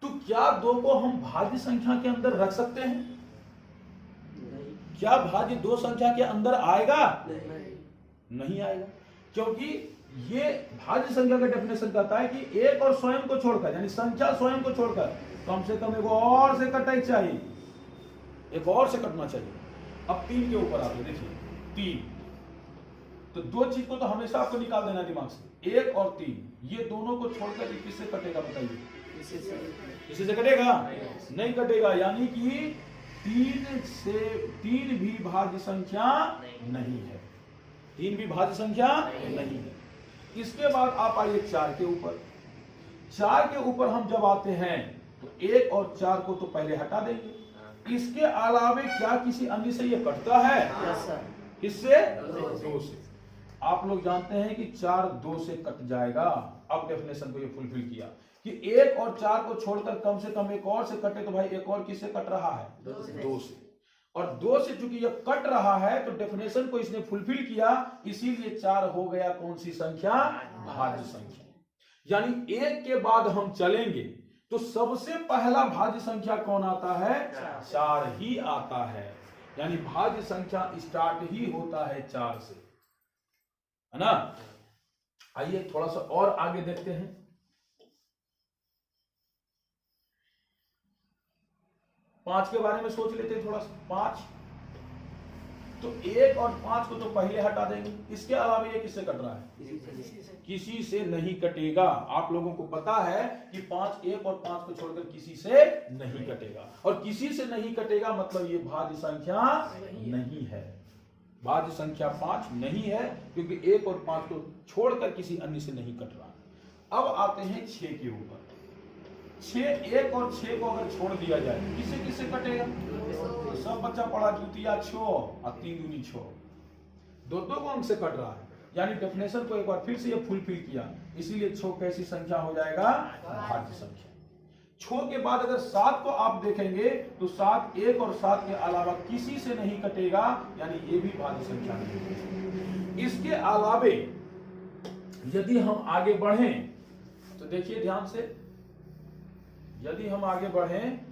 तो क्या दो को हम भाज्य संख्या के अंदर रख सकते हैं? क्या भाज्य दो संख्या के अंदर आएगा? नहीं आएगा, क्योंकि ये भाज्य संख्या का डेफिनेशन कहता है कि एक और स्वयं को छोड़कर, यानी संख्या स्वयं को छोड़कर कम से कम एक और से कटना चाहिए, एक और से कटना चाहिए। अब तीन के ऊपर आते देखिए, तीन, तो दो चीज को तो हमेशा आपको निकाल देना दिमाग से, एक और तीन, ये दोनों को छोड़कर किससे कटेगा बताइए, किसी से कटेगा? नहीं कटेगा, यानी कि तीन भी भाज्य संख्या नहीं है, तीन भी भाज्य संख्या नहीं है। इसके बाद आप आइए चार के ऊपर। चार के ऊपर हम जब आते हैं तो एक और चार को तो पहले हटा देंगे, इसके अलावे क्या किसी अन्य से ये कटता है? किससे? दो से। आप लोग जानते हैं कि चार दो से कट जाएगा। अब डेफिनेशन को ये फुलफिल किया कि एक और चार को छोड़कर कम से कम एक और से कटे, तो भाई एक और किससे कट रहा है? दो से। और दो से चूंकि ये कट रहा है तो डेफिनेशन को इसने फुलफिल किया, इसीलिए चार हो गया कौन सी संख्या? भाज्य संख्या। यानी एक के बाद हम चलेंगे तो सबसे पहला भाज्य संख्या कौन आता है? चार ही आता है। यानी भाज्य संख्या स्टार्ट ही होता है चार से, है ना। आइए थोड़ा सा और आगे देखते हैं। पांच के बारे में सोच लेते हैं थोड़ा सा। पांच, तो एक और पांच को तो पहले हटा देंगे, इसके अलावा ये किससे कट रहा है? किसी से नहीं कटेगा। आप लोगों को पता है कि पांच, एक और पांच को छोड़कर किसी से नहीं कटेगा, और किसी से नहीं कटेगा मतलब ये भाज्य संख्या नहीं है। भाज्य संख्या पांच नहीं है, क्योंकि एक और पांच को छोड़कर किसी अन्य से नहीं कट रहा। अब आते हैं छह के ऊपर। छह, एक और छह को अगर छोड़ दिया जाए किससे किससे कटेगा? तो सब बच्चा पढ़ा, द्वितीया छो और तीन दूनी छो, दो दो को अंक से कट रहा है। यानी डेफिनेशन को एक बार फिर से ये फुलफिल किया, इसीलिए छो कैसी संख्या हो जाएगा? भाज्य संख्या। छो के बाद अगर सात को आप देखेंगे तो सात एक और सात के अलावा किसी से नहीं कटेगा, यानी ये भी भाज्य संख्या नहीं। इसके अलावे यदि हम आगे बढ़ें तो देखिए ध्यान से, यदि हम आगे बढ़ें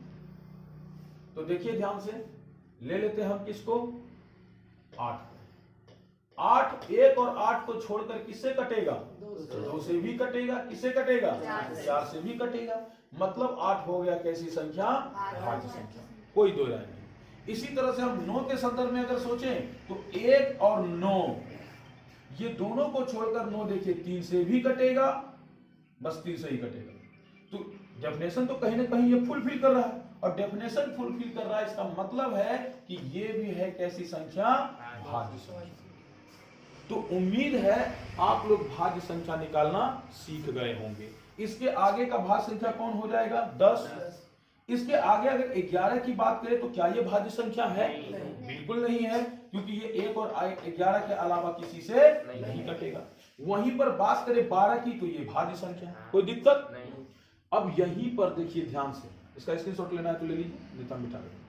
तो देखिए ध्यान से, ले लेते हैं हम किसको? 8। 8 1 और 8 को छोड़कर किससे कटेगा? 2 से भी कटेगा। किससे कटेगा? 4 से भी कटेगा। मतलब 8 हो गया कैसी संख्या? भाज्य संख्या। कोई दो राय नहीं। इसी तरह से हम 9 के संदर्भ में अगर सोचें तो 1 और 9 ये दोनों को छोड़कर 9 देखिए 3 से भी कटेगा, बस 3 से ही कटेगा। तो डेफिनेशन तो कहीं ना कहीं ये फुलफिल कर रहा है, और डेफिनेशन फुलफिल कर रहा है इसका मतलब है कि ये भी है कैसी संख्या? भाज्य संख्या। तो उम्मीद है आप लोग भाज्य संख्या निकालना सीख गए होंगे। इसके आगे का भाज्य संख्या कौन हो जाएगा? 10। इसके आगे अगर 11 की बात करें तो क्या ये भाज्य संख्या है? बिल्कुल नहीं है, क्योंकि ये 1 और 11 के अलावा किसी से नहीं कटेगा। वहीं पर बात करें 12 की तो ये भाज्य संख्या है, कोई दिक्कत नहीं। अब यहीं पर देखिए ध्यान से, इसका स्क्रीनशॉट लेना है तो ले लीजिए, नहीं तो मिटा देंगे।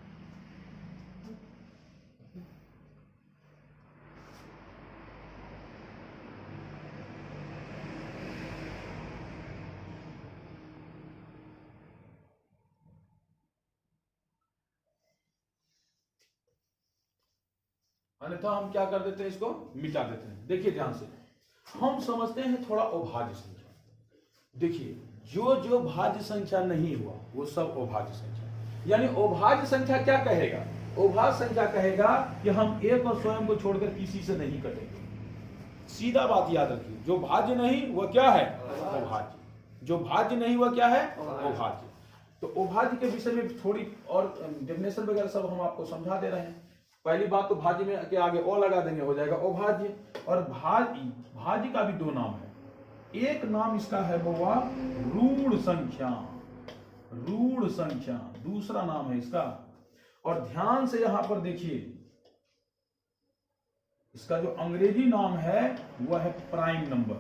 अन्यथा हम क्या कर देते हैं, इसको मिटा देते हैं। देखिए ध्यान से, हम समझते हैं थोड़ा अभाज्य संख्या। देखिए जो जो भाज्य संख्या नहीं हुआ वो सब अभाज्य संख्या। यानी अभाज्य संख्या क्या कहेगा? अभाज्य संख्या कहेगा कि हम 1 और स्वयं को छोड़कर किसी से नहीं कटेंगे। सीधा बात याद रखिए, जो भाज्य नहीं वह क्या है? अभाज्य। जो भाज्य नहीं वह क्या है? अभाज्य। तो अभाज्य के विषय में थोड़ी और डेफिनेशन वगैरह सब हम आपको समझा दे रहे हैं। पहली बात तो भाज्य में के आगे ओ लगा देंगे, हो जाएगा अभाज्य। और भाज्य का भी 2 नाम है। एक नाम इसका है बउआ ऋण संख्या, ऋण संख्या दूसरा नाम है इसका। और ध्यान से यहां पर देखिए, इसका जो अंग्रेजी नाम है वह है प्राइम नंबर।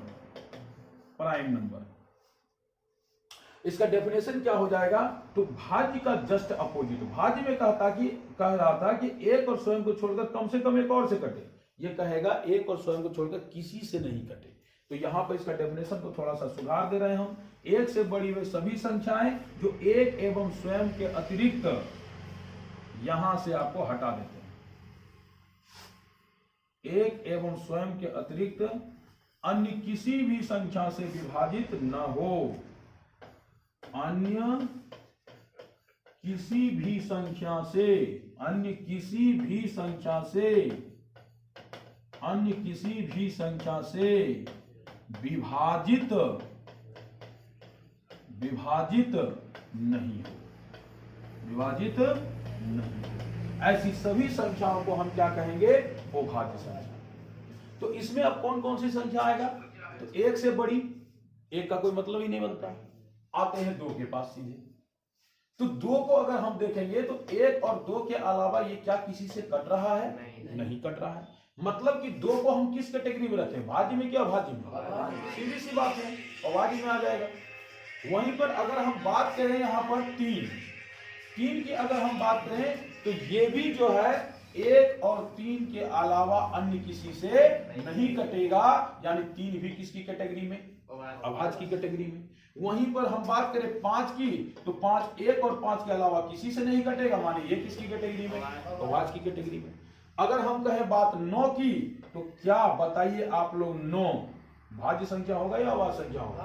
प्राइम नंबर इसका डेफिनेशन क्या हो जाएगा? तो भाज्य का जस्ट अपोजिट। भाज्य में कह रहा था कि 1 और स्वयं को छोड़कर कम से कम एक और से कटे, ये कहेगा 1 और स्वयं को छोड़कर किसी से नहीं कटे। तो यहां पर इसका डेफिनेशन को थोड़ा सा सुधार दे रहे हैं हम। 1 से बड़ी हुई सभी संख्याएं जो 1 एवं स्वयं के अतिरिक्त यहां से आपको हटा देते हैं। 1 एवं स्वयं के अतिरिक्त अन्य किसी भी संख्या से विभाजित न हो। अन्य किसी भी संख्या से, अन्य किसी भी संख्या से, अन्य किसी भी संख्या से विभाजित नहीं हो। विभाजित नहीं हो। ऐसी सभी संख्याओं को हम क्या कहेंगे? अभाज्य संख्या। तो इसमें अब कौन कौन सी संख्या आएगा? तो 1 से बड़ी, 1 का कोई मतलब ही नहीं बनता। आते हैं 2 के पास सीधे। तो 2 को अगर हम देखेंगे तो 1 और 2 के अलावा ये क्या किसी से कट रहा है? नहीं कट रहा है। मतलब कि 2 को हम किस कैटेगरी में रखें? भाज्य में क्या अभाज्य में? सीधी सी बात है, अभाज्य में आ जाएगा। वहीं पर अगर हम बात करें यहां पर 3 की अगर हम बात करें तो ये भी जो है 1 और 3 के अलावा अन्य किसी से नहीं कटेगा। यानी 3 भी किसकी कैटेगरी में? अभाज्य की कैटेगरी में। वहीं पर हम बात करें 5 की तो 5 1 और 5 के अलावा किसी से नहीं कटेगा, माने ये किसकी कैटेगरी में? अभाज्य की कैटेगरी में। अगर हम कहें बात 9 की तो क्या बताइए आप लोग, 9 भाज्य संख्या होगा या अभाज्य संख्या होगा?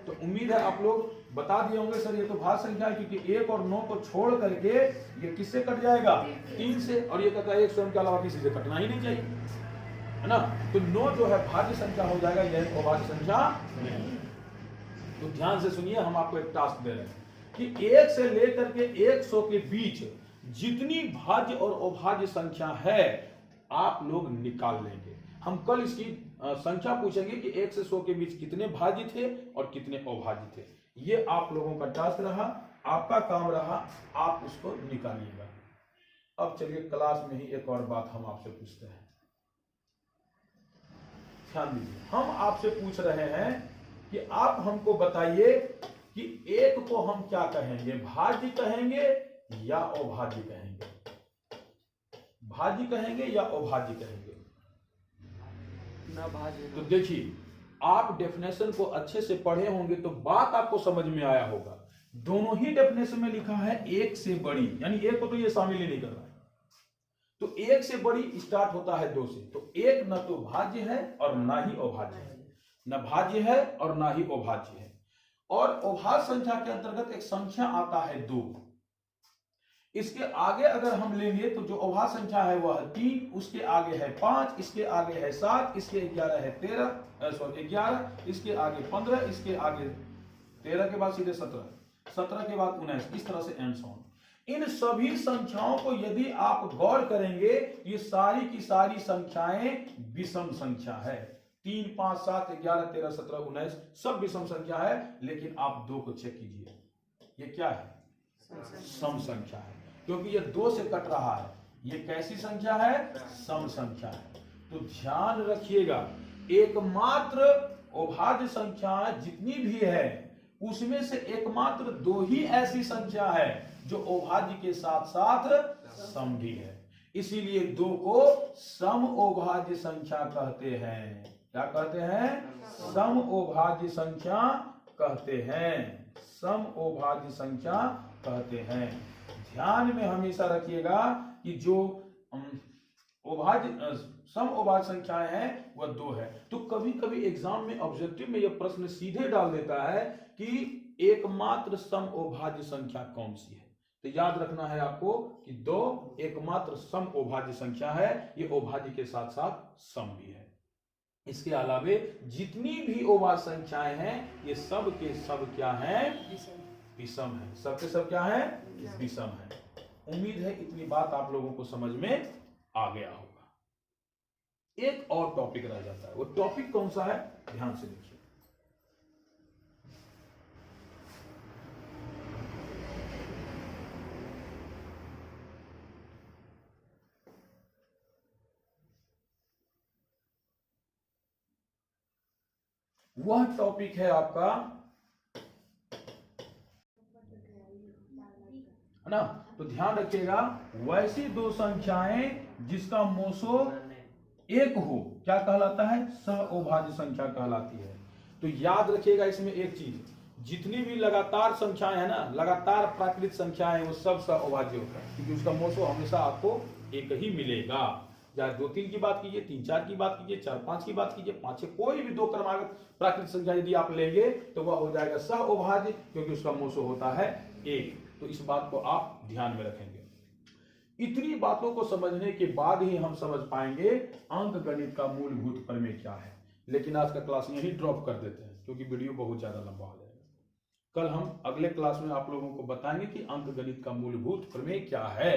तो उम्मीद है आप लोग बता दिए होंगे सर ये तो भाज्य संख्या है, क्योंकि 1 और 9 को छोड़ करके ये किससे कट जाएगा? 3 से। और ये कहता है 1 स्वयं के अलावा किसी से कटना ही नहीं चाहिए, है ना। तो 9 जो है भाज्य संख्या हो जाएगा, यह अभाज्य संख्या नहीं। तो ध्यान से सुनिए, हम आपको एक टास्क दे रहे हैं कि 1 से लेकर के 100 के बीच जितनी भाज्य और अभाज्य संख्या है आप लोग निकाल लेंगे। हम कल इसकी संख्या पूछेंगे कि 1 से 100 के बीच कितने भाज्य थे और कितने अभाज्य थे। ये आप लोगों का टास्क रहा, आपका काम रहा, आप उसको निकालिएगा। अब चलिए क्लास में ही एक और बात हम आपसे पूछते हैं, ध्यान दीजिए। हम आपसे पूछ रहे हैं कि आप हमको बताइए कि 1 को हम क्या कहेंगे? भाज्य कहेंगे या अभाज्य कहेंगे? भाज्य कहेंगे या अभाज्य कहेंगे? तो देखिए, आप डेफिनेशन को अच्छे से पढ़े होंगे तो बात आपको समझ में आया होगा। दोनों ही डेफिनेशन में लिखा है 1 से बड़ी, यानी 1 को तो ये शामिल ही नहीं कर रहा है। तो एक से बड़ी स्टार्ट होता है 2 से। तो एक न तो भाज्य है और ना ही अभाज्य है, न भाज्य है और ना ही अभाज्य है। और अभाज्य संख्या के अंतर्गत एक संख्या आता है 2। इसके आगे अगर हम लेंगे तो जो अभाज्य संख्या है वह 3, उसके आगे है 5, इसके आगे है 7, इसके 11 है 11, इसके आगे 15, इसके आगे 13 के बाद सीधे 17, 17 के बाद 19, इस तरह से एंड सो ऑन। इन सभी संख्याओं को यदि आप गौर करेंगे, ये सारी की सारी संख्याएं विषम संख्या है। 3, 5, 7, 11, 13, 17, 19 सब विषम संख्या है। लेकिन आप 2 को चेक कीजिए, ये क्या है? सम संख्या है, क्योंकि ये 2 से कट रहा है। ये कैसी संख्या है? सम संख्या है। तो ध्यान रखिएगा, एकमात्र अभाज्य संख्या जितनी भी है उसमें से एकमात्र 2 ही ऐसी संख्या है जो अभाज्य के साथ साथ सम भी है। इसीलिए 2 को सम अभाज्य संख्या कहते हैं। क्या कहते हैं? सम अभाज्य संख्या कहते हैं। सम अभाज्य संख्या कहते हैं। ध्यान में हमेशा रखिएगा कि जो सम अभाज्य संख्याएं हैं वह 2 है। तो कभी कभी एग्जाम में ऑब्जेक्टिव में यह प्रश्न सीधे डाल देता है कि एकमात्र सम अभाज्य संख्या कौन सी है। तो याद रखना है आपको कि 2 एकमात्र सम अभाज्य संख्या है। ये अभाज्य के साथ साथ सम भी है। इसके अलावे जितनी भी अभाज्य संख्याएं हैं ये सब के सब क्या हैं? विषम है। सब के सब क्या है? विषम है। उम्मीद है इतनी बात आप लोगों को समझ में आ गया होगा। एक और टॉपिक रह जाता है। वो टॉपिक कौन सा है? ध्यान से देखिए। वह टॉपिक है आपका, है ना? तो ध्यान रखिएगा, वैसी 2 संख्याएं जिसका मोसो 1 हो क्या कहलाता है? सहअभाज्य संख्या कहलाती है। तो याद रखिएगा इसमें एक चीज, जितनी भी लगातार संख्याएं है ना, लगातार प्राकृत संख्याएं, वो सब सहअभाज्य होता है, क्योंकि उसका मोसो हमेशा आपको 1 ही मिलेगा। चाहे 2, 3 की बात कीजिए, 3, 4 की बात कीजिए, 4, 5 की बात कीजिए, 5, 6, कोई भी 2 क्रमागत प्राकृत संख्या यदि आप लेंगे तो वह हो जाएगा सहअभाज्य, क्योंकि उसका मोसो होता है 1। तो इस बात को आप ध्यान में रखेंगे। इतनी बातों को समझने के बाद ही हम समझ पाएंगे अंक गणित का मूलभूत प्रमेय क्या है। लेकिन आज का क्लास यही ड्रॉप कर देते हैं, क्योंकि वीडियो बहुत ज्यादा लंबा हो जाएगा। कल हम अगले क्लास में आप लोगों को बताएंगे कि अंक गणित का मूलभूत प्रमेय क्या है।